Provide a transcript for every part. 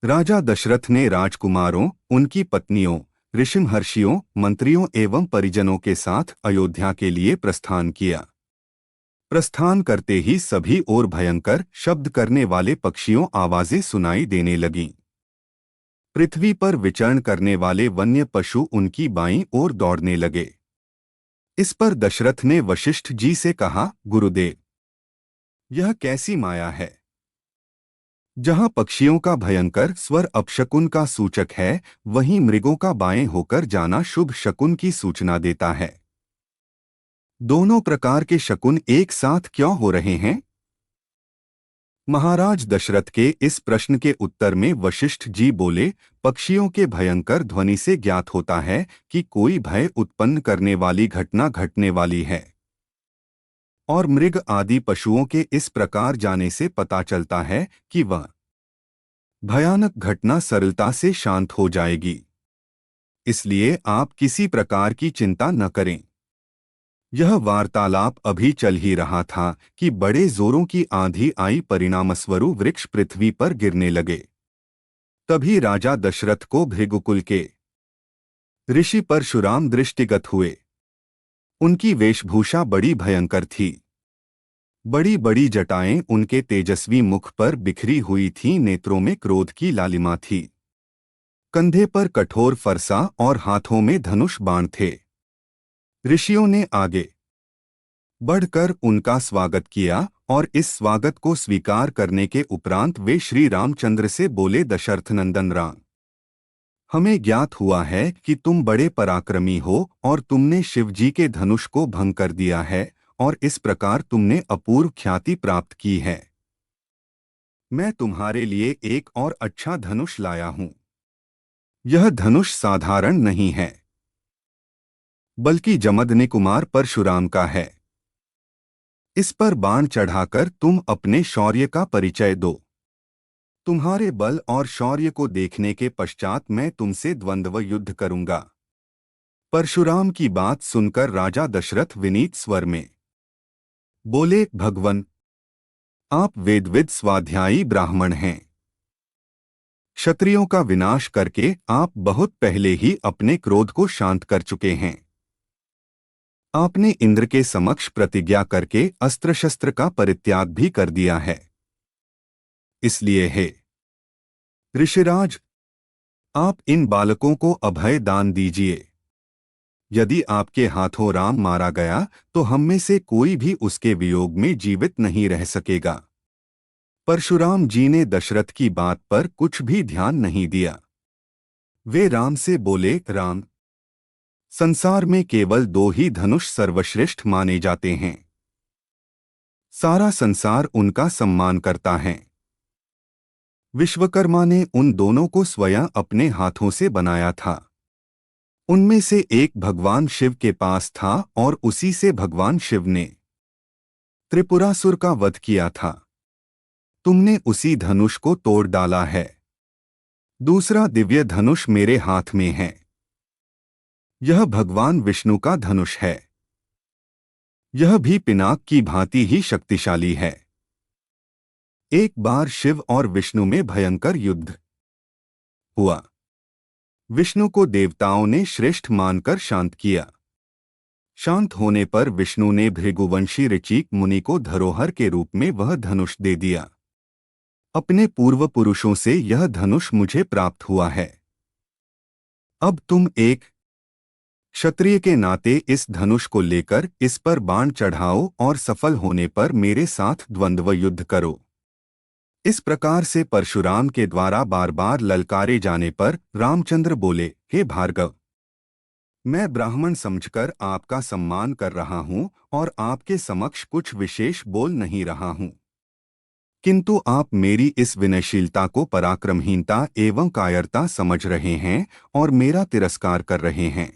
राजा दशरथ ने राजकुमारों, उनकी पत्नियों, ऋषिमहर्षियों, मंत्रियों एवं परिजनों के साथ अयोध्या के लिए प्रस्थान किया। प्रस्थान करते ही सभी ओर भयंकर शब्द करने वाले पक्षियों आवाजें सुनाई देने लगीं। पृथ्वी पर विचरण करने वाले वन्य पशु उनकी बाईं ओर दौड़ने लगे। इस पर दशरथ ने वशिष्ठ जी से कहा, गुरुदेव, यह कैसी माया है? जहां पक्षियों का भयंकर स्वर अपशकुन का सूचक है, वहीं मृगों का बाएं होकर जाना शुभ शकुन की सूचना देता है। दोनों प्रकार के शकुन एक साथ क्यों हो रहे हैं? महाराज दशरथ के इस प्रश्न के उत्तर में वशिष्ठ जी बोले, पक्षियों के भयंकर ध्वनि से ज्ञात होता है कि कोई भय उत्पन्न करने वाली घटना घटने वाली है, और मृग आदि पशुओं के इस प्रकार जाने से पता चलता है कि वह भयानक घटना सरलता से शांत हो जाएगी। इसलिए आप किसी प्रकार की चिंता न करें। यह वार्तालाप अभी चल ही रहा था कि बड़े जोरों की आंधी आई, परिणामस्वरूप वृक्ष पृथ्वी पर गिरने लगे। तभी राजा दशरथ को भृगुकुल के ऋषि परशुराम दृष्टिगत हुए। उनकी वेशभूषा बड़ी भयंकर थी। बड़ी बड़ी जटाएं उनके तेजस्वी मुख पर बिखरी हुई थीं, नेत्रों में क्रोध की लालिमा थी। कंधे पर कठोर फरसा और हाथों में धनुष बाण थे। ऋषियों ने आगे बढ़कर उनका स्वागत किया और इस स्वागत को स्वीकार करने के उपरांत वे श्री रामचंद्र से बोले, दशरथ नंदन राम, हमें ज्ञात हुआ है कि तुम बड़े पराक्रमी हो और तुमने शिवजी के धनुष को भंग कर दिया है और इस प्रकार तुमने अपूर्व ख्याति प्राप्त की है। मैं तुम्हारे लिए एक और अच्छा धनुष लाया हूं। यह धनुष साधारण नहीं है, बल्कि जमदग्नि कुमार परशुराम का है। इस पर बाण चढ़ाकर तुम अपने शौर्य का परिचय दो। तुम्हारे बल और शौर्य को देखने के पश्चात मैं तुमसे द्वंद्व युद्ध करूंगा। परशुराम की बात सुनकर राजा दशरथ विनीत स्वर में बोले, भगवन, आप वेदविद स्वाध्यायी ब्राह्मण हैं। क्षत्रियों का विनाश करके आप बहुत पहले ही अपने क्रोध को शांत कर चुके हैं। आपने इंद्र के समक्ष प्रतिज्ञा करके अस्त्र शस्त्र का परित्याग भी कर दिया है। इसलिए हे ऋषिराज, आप इन बालकों को अभय दान दीजिए। यदि आपके हाथों राम मारा गया तो हम में से कोई भी उसके वियोग में जीवित नहीं रह सकेगा। परशुराम जी ने दशरथ की बात पर कुछ भी ध्यान नहीं दिया। वे राम से बोले, राम, संसार में केवल दो ही धनुष सर्वश्रेष्ठ माने जाते हैं। सारा संसार उनका सम्मान करता है। विश्वकर्मा ने उन दोनों को स्वयं अपने हाथों से बनाया था। उनमें से एक भगवान शिव के पास था और उसी से भगवान शिव ने त्रिपुरासुर का वध किया था। तुमने उसी धनुष को तोड़ डाला है। दूसरा दिव्य धनुष मेरे हाथ में है। यह भगवान विष्णु का धनुष है। यह भी पिनाक की भांति ही शक्तिशाली है। एक बार शिव और विष्णु में भयंकर युद्ध हुआ। विष्णु को देवताओं ने श्रेष्ठ मानकर शांत किया। शांत होने पर विष्णु ने भृगुवंशी ऋचिक मुनि को धरोहर के रूप में वह धनुष दे दिया। अपने पूर्व पुरुषों से यह धनुष मुझे प्राप्त हुआ है। अब तुम एक क्षत्रिय के नाते इस धनुष को लेकर इस पर बाण चढ़ाओ और सफल होने पर मेरे साथ द्वंद्व युद्ध करो। इस प्रकार से परशुराम के द्वारा बार बार ललकारे जाने पर रामचंद्र बोले, हे भार्गव, मैं ब्राह्मण समझकर आपका सम्मान कर रहा हूं और आपके समक्ष कुछ विशेष बोल नहीं रहा हूं, किंतु आप मेरी इस विनयशीलता को पराक्रमहीनता एवं कायरता समझ रहे हैं और मेरा तिरस्कार कर रहे हैं।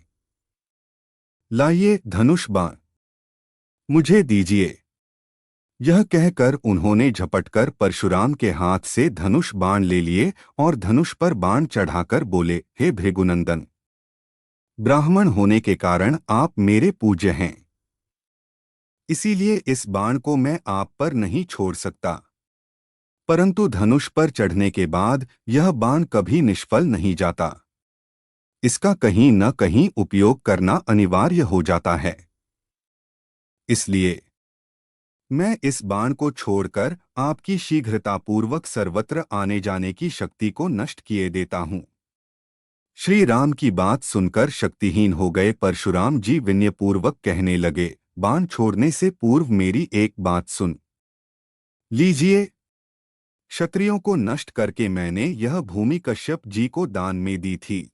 लाइए धनुष बाण, मुझे दीजिए। यह कहकर उन्होंने झपटकर परशुराम के हाथ से धनुष बाण ले लिए और धनुष पर बाण चढ़ाकर बोले, हे भृगुनंदन, ब्राह्मण होने के कारण आप मेरे पूज्य हैं। इसीलिए इस बाण को मैं आप पर नहीं छोड़ सकता। परंतु धनुष पर चढ़ने के बाद यह बाण कभी निष्फल नहीं जाता। इसका कहीं न कहीं उपयोग करना अनिवार्य हो जाता है। इसलिए मैं इस बाण को छोड़कर आपकी शीघ्रतापूर्वक सर्वत्र आने जाने की शक्ति को नष्ट किए देता हूं। श्री राम की बात सुनकर शक्तिहीन हो गए परशुराम जी विनयपूर्वक कहने लगे, बाण छोड़ने से पूर्व मेरी एक बात सुन लीजिए। क्षत्रियों को नष्ट करके मैंने यह भूमि कश्यप जी को दान में दी थी।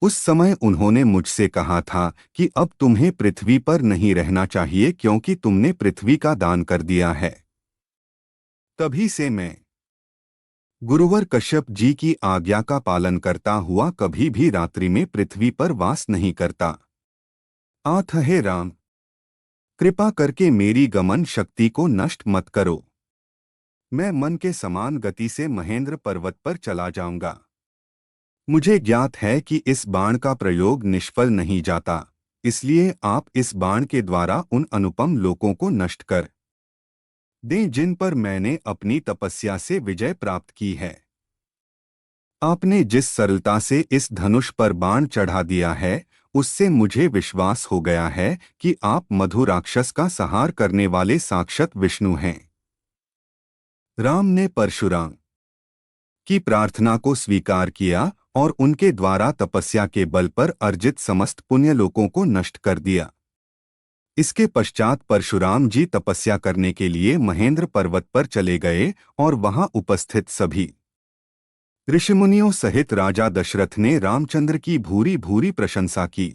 उस समय उन्होंने मुझसे कहा था कि अब तुम्हें पृथ्वी पर नहीं रहना चाहिए क्योंकि तुमने पृथ्वी का दान कर दिया है। तभी से मैं गुरुवर कश्यप जी की आज्ञा का पालन करता हुआ कभी भी रात्रि में पृथ्वी पर वास नहीं करता। आथ हे राम, कृपा करके मेरी गमन शक्ति को नष्ट मत करो। मैं मन के समान गति से महेंद्र पर्वत पर चला जाऊंगा। मुझे ज्ञात है कि इस बाण का प्रयोग निष्फल नहीं जाता, इसलिए आप इस बाण के द्वारा उन अनुपम लोकों को नष्ट कर दें जिन पर मैंने अपनी तपस्या से विजय प्राप्त की है। आपने जिस सरलता से इस धनुष पर बाण चढ़ा दिया है, उससे मुझे विश्वास हो गया है कि आप मधु राक्षस का संहार करने वाले साक्षात विष्णु हैं। राम ने परशुराम की प्रार्थना को स्वीकार किया और उनके द्वारा तपस्या के बल पर अर्जित समस्त पुण्य लोकों को नष्ट कर दिया। इसके पश्चात परशुराम जी तपस्या करने के लिए महेंद्र पर्वत पर चले गए और वहां उपस्थित सभी ऋषिमुनियों सहित राजा दशरथ ने रामचंद्र की भूरी भूरी प्रशंसा की।